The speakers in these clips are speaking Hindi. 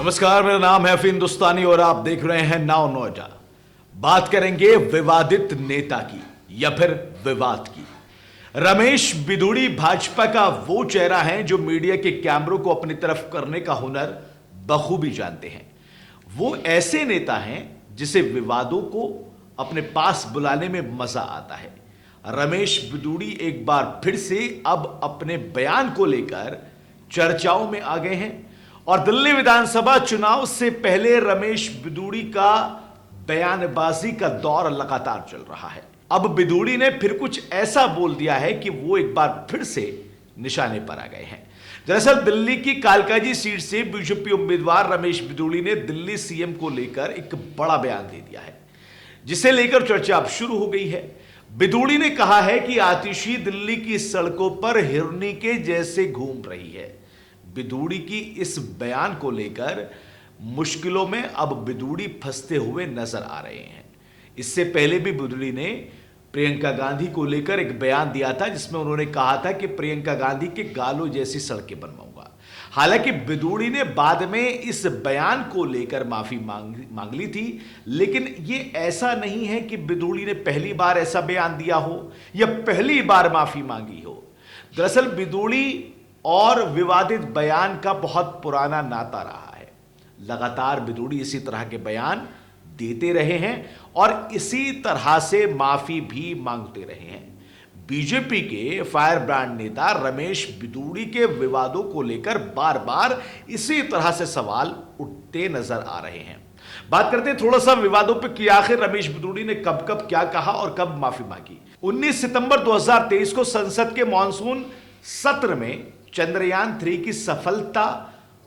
नमस्कार, मेरा नाम है हिंदुस्तानी और आप देख रहे हैं नाउ नोएडा। बात करेंगे विवादित नेता की या फिर विवाद की। रमेश बिधूड़ी भाजपा का वो चेहरा है जो मीडिया के कैमरों को अपनी तरफ करने का हुनर बखूबी जानते हैं। वो ऐसे नेता हैं जिसे विवादों को अपने पास बुलाने में मजा आता है। रमेश बिधूड़ी एक बार फिर से अब अपने बयान को लेकर चर्चाओं में आ गए हैं और दिल्ली विधानसभा चुनाव से पहले रमेश बिधूड़ी का बयानबाजी का दौर लगातार चल रहा है। अब बिधूड़ी ने फिर कुछ ऐसा बोल दिया है कि वो एक बार फिर से निशाने पर आ गए हैं। दरअसल दिल्ली की कालकाजी सीट से बीजेपी उम्मीदवार रमेश बिधूड़ी ने दिल्ली सीएम को लेकर एक बड़ा बयान दे दिया है, जिसे लेकर चर्चा अब शुरू हो गई है। बिधूड़ी ने कहा है कि आतिशी दिल्ली की सड़कों पर हिरनी के जैसे घूम रही है। बिधूड़ी की इस बयान को लेकर मुश्किलों में अब बिधूड़ी फंसते हुए नजर आ रहे हैं। इससे पहले भी बिधूड़ी ने प्रियंका गांधी को लेकर एक बयान दिया था, जिसमें उन्होंने कहा था कि प्रियंका गांधी के गालों जैसी सड़कें बनवाऊंगा। हालांकि बिधूड़ी ने बाद में इस बयान को लेकर माफी मांग ली थी, लेकिन यह ऐसा नहीं है कि बिधूड़ी ने पहली बार ऐसा बयान दिया हो या पहली बार माफी मांगी हो। दरअसल बिधूड़ी और विवादित बयान का बहुत पुराना नाता रहा है। लगातार बिधूड़ी इसी तरह के बयान देते रहे हैं और इसी तरह से माफी भी मांगते रहे हैं। बीजेपी के फायर ब्रांड नेता रमेश बिधूड़ी के विवादों को लेकर बार बार इसी तरह से सवाल उठते नजर आ रहे हैं। बात करते हैं थोड़ा सा विवादों पे कि आखिर रमेश बिधूड़ी ने कब कब क्या कहा और कब माफी मांगी। 19 सितंबर 2023 को संसद के मॉनसून सत्र में चंद्रयान 3 की सफलता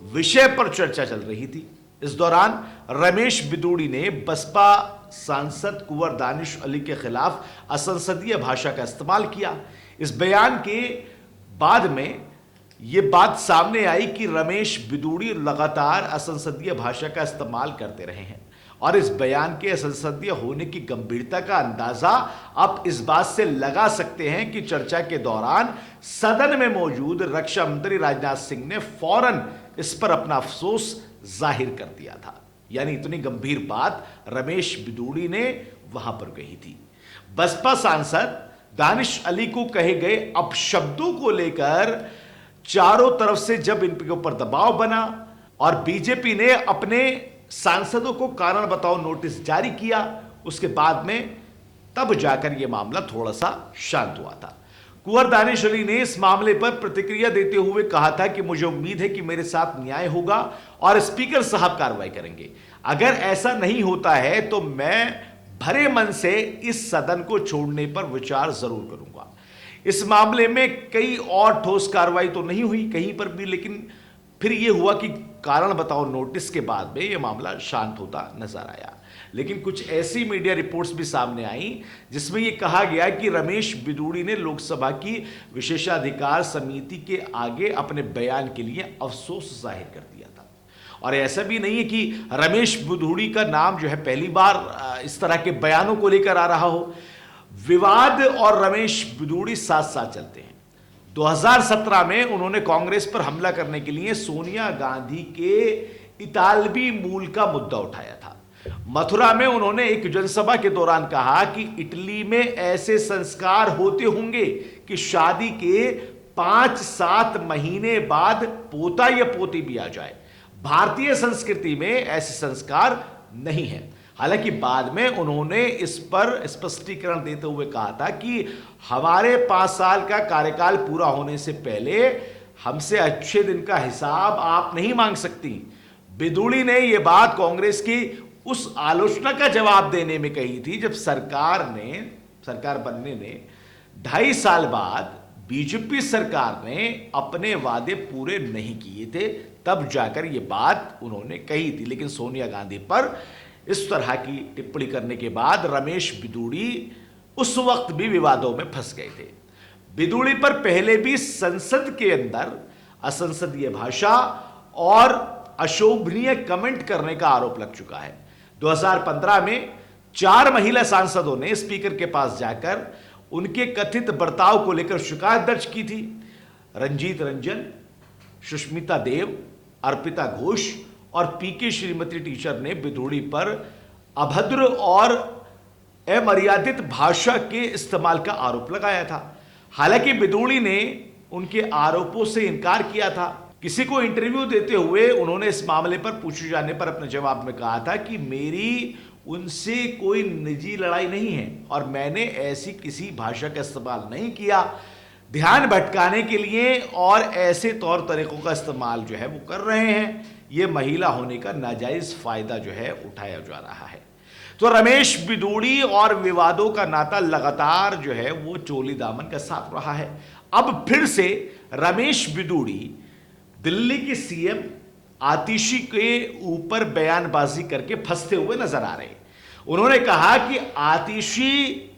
विषय पर चर्चा चल रही थी। इस दौरान रमेश बिधूड़ी ने बसपा सांसद कुंवर दानिश अली के खिलाफ असंसदीय भाषा का इस्तेमाल किया। इस बयान के बाद में यह बात सामने आई कि रमेश बिधूड़ी लगातार असंसदीय भाषा का इस्तेमाल करते रहे हैं और इस बयान के असंसदीय होने की गंभीरता का अंदाजा आप इस बात से लगा सकते हैं कि चर्चा के दौरान सदन में मौजूद रक्षा मंत्री राजनाथ सिंह ने फौरन इस पर अपना अफसोस जाहिर कर दिया था। यानी इतनी गंभीर बात रमेश बिधूड़ी ने वहां पर कही थी। बसपा सांसद दानिश अली को कहे गए अपशब्दों को लेकर चारों तरफ से जब इनके ऊपर दबाव बना और बीजेपी ने अपने सांसदों को कारण बताओ नोटिस जारी किया, उसके बाद में तब जाकर यह मामला थोड़ा सा शांत हुआ था। कुंवर दानिश अली ने इस मामले पर प्रतिक्रिया देते हुए कहा था कि मुझे उम्मीद है कि मेरे साथ न्याय होगा और स्पीकर साहब कार्रवाई करेंगे। अगर ऐसा नहीं होता है तो मैं भरे मन से इस सदन को छोड़ने पर विचार जरूर करूंगा। इस मामले में कई और ठोस कार्रवाई तो नहीं हुई कहीं पर भी, लेकिन फिर यह हुआ कि कारण बताओ नोटिस के बाद में यह मामला शांत होता नजर आया। लेकिन कुछ ऐसी मीडिया रिपोर्ट्स भी सामने आई जिसमें यह कहा गया कि रमेश बिधूड़ी ने लोकसभा की विशेषाधिकार समिति के आगे अपने बयान के लिए अफसोस जाहिर कर दिया था। और ऐसा भी नहीं है कि रमेश बिधूड़ी का नाम जो है पहली बार इस तरह के बयानों को लेकर आ रहा हो। विवाद और रमेश बिधूड़ी साथ साथ चलते हैं। 2017 में उन्होंने कांग्रेस पर हमला करने के लिए सोनिया गांधी के इतालवी मूल का मुद्दा उठाया था। मथुरा में उन्होंने एक जनसभा के दौरान कहा कि इटली में ऐसे संस्कार होते होंगे कि शादी के 5-7 महीने बाद पोता या पोती भी आ जाए। भारतीय संस्कृति में ऐसे संस्कार नहीं है। हालांकि बाद में उन्होंने इस पर स्पष्टीकरण देते हुए कहा था कि हमारे 5 साल का कार्यकाल पूरा होने से पहले हमसे अच्छे दिन का हिसाब आप नहीं मांग सकती। बिधूड़ी ने यह बात कांग्रेस की उस आलोचना का जवाब देने में कही थी जब सरकार बनने ने 2.5 साल बाद बीजेपी सरकार ने अपने वादे पूरे नहीं किए थे, तब जाकर यह बात उन्होंने कही थी। लेकिन सोनिया गांधी पर इस तरह की टिप्पणी करने के बाद रमेश बिधूड़ी उस वक्त भी विवादों में फंस गए थे। बिधूड़ी पर पहले भी संसद के अंदर असंसदीय भाषा और अशोभनीय कमेंट करने का आरोप लग चुका है। 2015 में 4 महिला सांसदों ने स्पीकर के पास जाकर उनके कथित बर्ताव को लेकर शिकायत दर्ज की थी। रंजीत रंजन, सुष्मिता देव, अर्पिता घोष और पीके श्रीमती टीचर ने बिधूड़ी पर अभद्र और अमर्यादित भाषा के इस्तेमाल का आरोप लगाया था। हालांकि बिधूड़ी ने उनके आरोपों से इनकार किया था। किसी को इंटरव्यू देते हुए उन्होंने इस मामले पर पूछे जाने पर अपने जवाब में कहा था कि मेरी उनसे कोई निजी लड़ाई नहीं है और मैंने ऐसी किसी भाषा का इस्तेमाल नहीं किया। ध्यान भटकाने के लिए और ऐसे तौर तरीकों का इस्तेमाल जो है वो कर रहे हैं। ये महिला होने का नाजायज फायदा जो है उठाया जा रहा है। तो रमेश बिधूड़ी और विवादों का नाता लगातार जो है वो चोली दामन का साथ रहा है। अब फिर से रमेश बिधूड़ी दिल्ली के सीएम आतिशी के ऊपर बयानबाजी करके फंसते हुए नजर आ रहे हैं। उन्होंने कहा कि आतिशी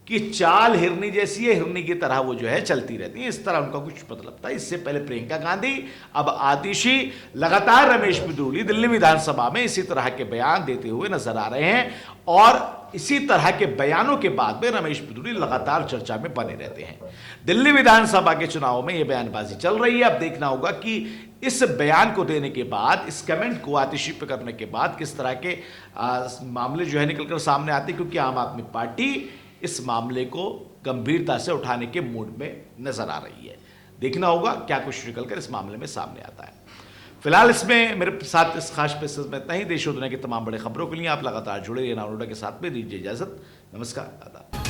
की चाल हिरनी जैसी है, हिरनी की तरह वो जो है चलती रहती है, इस तरह उनका कुछ मतलब था। इससे पहले प्रियंका गांधी, अब आतिशी, लगातार रमेश बिधूड़ी दिल्ली विधानसभा में इसी तरह के बयान देते हुए नजर आ रहे हैं और इसी तरह के बयानों के बाद में रमेश बिधूड़ी लगातार चर्चा में बने रहते हैं। दिल्ली विधानसभा के चुनाव में यह बयानबाजी चल रही है। अब देखना होगा कि इस बयान को देने के बाद, इस कमेंट को आतिशी पे करने के बाद किस तरह के मामले जो है निकलकर सामने आते हैं, क्योंकि आम आदमी पार्टी इस मामले को गंभीरता से उठाने के मूड में नजर आ रही है। देखना होगा क्या कुछ निकलकर इस मामले में सामने आता है। फिलहाल इसमें मेरे साथ इस खास पेशेज में इतना ही। देश और दुनिया की तमाम बड़ी खबरों के लिए आप लगातार जुड़े रहिए नाउ नोएडा के साथ में। दीजिए इजाजत। नमस्कार दादा।